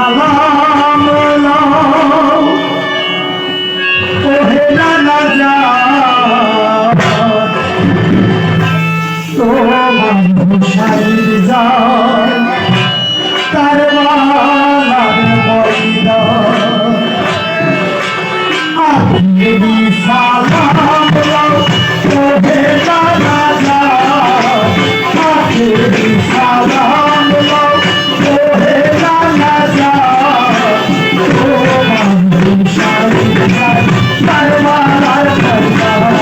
সালাম ওহে নানা জান তোমার হুসাইন জান কারবালার ময়দান আখেরি সালাম ওহে নানা জান আখেরি সালাম ওহে নানা জান তোমার হুসাইন জান কারবালার ময়দান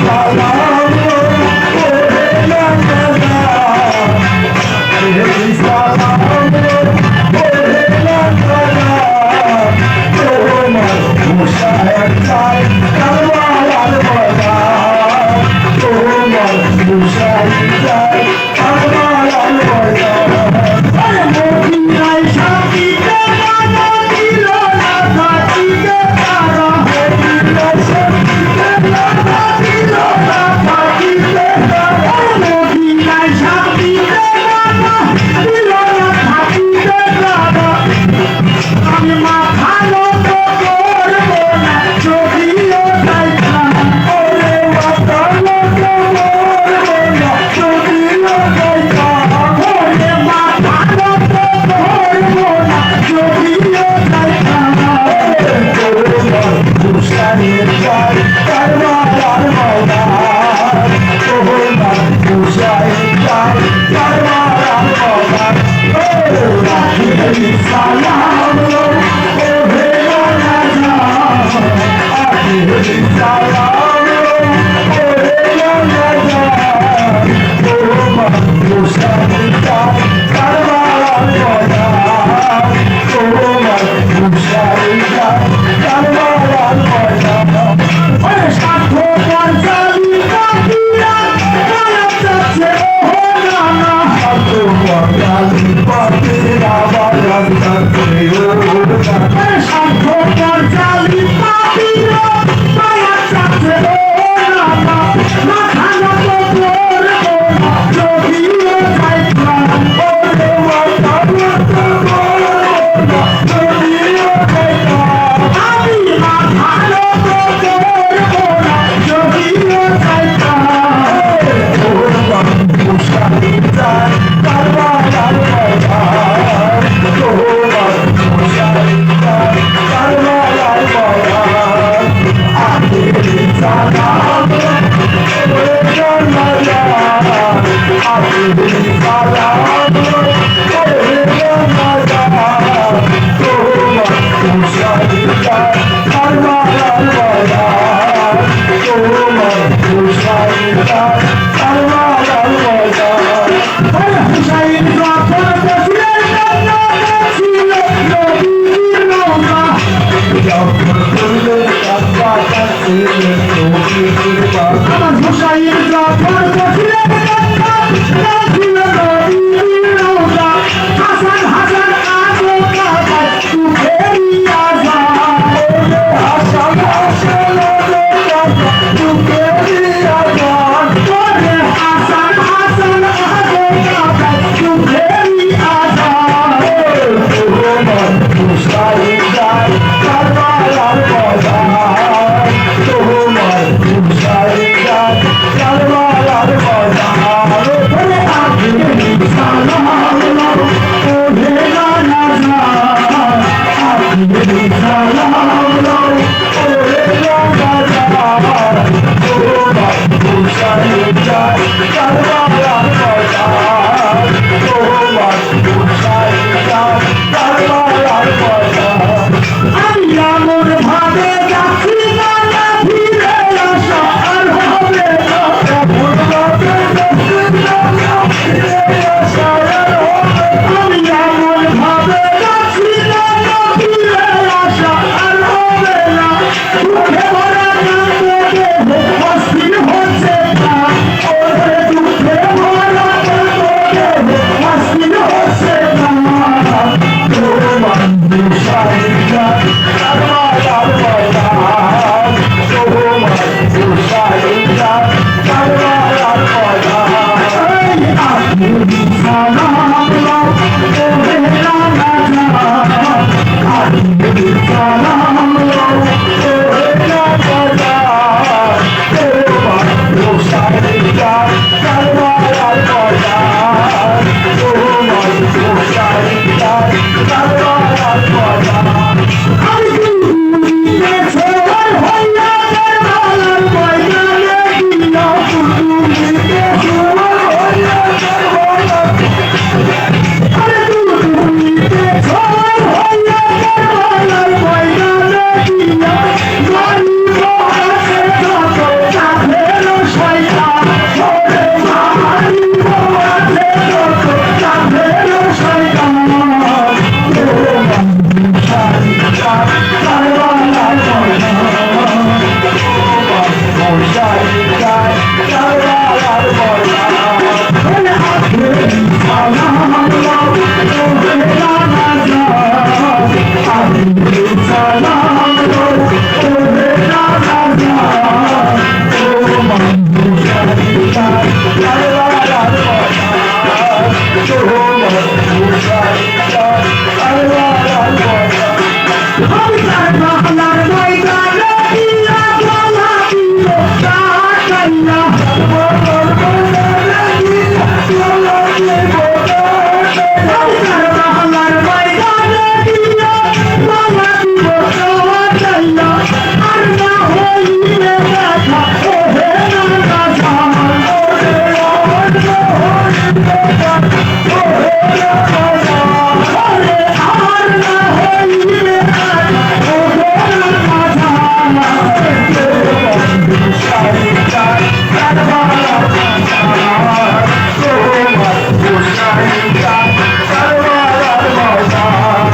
সালাম ওরে লালা আখেরি সালাম ওরে লালা তোমার মুশায়ের চাই কারবালার বাজার তোমার মুশায়ের চাই কারবালার বাজার আরে মদিনায় শান্তিতে মানা দিল না থাকিতে তারা মদিনায় শান্তিতে মানা দিল না থাকিতে তারা মদিনায় শান্তিতে মানা দিল না থাকিতে তারা আমি মাথা নত করবো না যদিও যাইতাম ওরে মাথা নত করবো না যদিও যাইতাম ওরে মাথা নত করবো না যদিও যাইতাম তোমার মুশায়ের চাই কারবালার বাজার তোমার মুশায়ের চাই কারবালার বাজার আখেরি সালাম ওরে লালা আখেরি সালাম ওরে লালা তোমার মুশায়ের চাই কারবালার বাজার তোমার মুশায়ের চাই কারবালার বাজার ওরে স্বার্থপর জালি কাটিয়া মায়া যাচ্ছে ও নানা তোমার জালি পাখিরা বাজার যাচ্ছে ও নানা স্বার্থপর জালি পাখিরা মায়া যাচ্ছে ও নানা মাথা নত করবো না যদিও যাইতাম ওরে মাথা নত করবো না যদিও যাইতাম আমি মাথা নত করবো না যদিও যাইতাম তোমার মুশায়ের চাই কারবালার বাজার তোমার মুশায়ের চাই কারবালার বাজার আখেরি সালাম ওরে লালা আখেরি সালাম ওরে লালা তোমার মুশায়ের চাই কারবালার বাজার তোমার মুশায়ের চাই কারবালার বাজার আরে হুসাইন যখন বসিলেন কান্না ছিল নবীর রওজা যখন করলেন কাবা কাছে নবীর বাবা আমার হুসাইন যখন বসিলেন কান্না ছিল নবীর রওজা হাসান হাসান আজো কাবা সুখেরি আজান ওরে হাসান হাসান আজো কাবা সুখেরি আজান ওরে হাসান হাসান আজো কাবা সুখেরি আজান তোমার মুশায়ের চাই কারবালার বাজার তোমার মুশায়ের চাই কারবালার বাজার ওরে আখেরি সালাম ওরে লালা আখেরি সালাম ওরে লালা তোমার মুশায়ের চাই কারবালার